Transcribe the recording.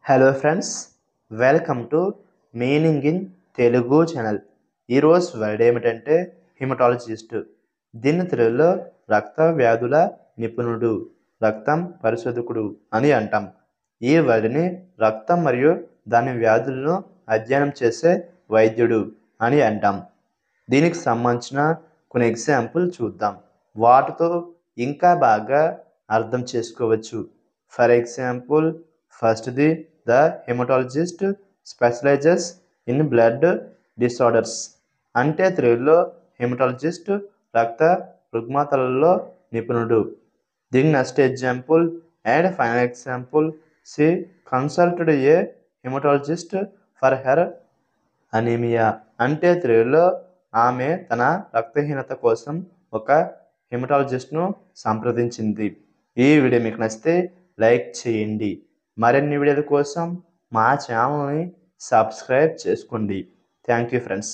Hello friends, welcome to meaning in Telugu channel. ఈరోజు word ఏమిటంటే హిమటాలజిస్ట్. దీన్ని తెలుగులో రక్త వ్యాధుల నిపుణుడు, రక్తం పరిశోధకుడు అని అంటాం. ఈ వర్డ్ని రక్తం మరియు దాని వ్యాధులను అధ్యయనం చేసే వైద్యుడు అని అంటాం. దీనికి సంబంధించిన కొన్ని ఎగ్జాంపుల్ చూద్దాం. వాటితో ఇంకా బాగా అర్థం చేసుకోవచ్చు. ఫర్ ఎగ్జాంపుల్, ఫస్ట్ది, the haematologist specialises in blood disorders. అంటే తెలుగులో హెమటాలజిస్ట్ రక్త రుగ్మతలలో నిపుణుడు. దీని next example and final example, she consulted a haematologist for her anaemia. అంటే తెలుగులో ఆమె తన రక్తహీనత కోసం ఒక హెమటాలజిస్ట్ను సంప్రదించింది. ఈ వీడియో మీకు నచ్చితే లైక్ చేయండి. మరిన్ని వీడియోల కోసం మా ఛానల్ని సబ్స్క్రైబ్ చేసుకోండి. Thank you friends.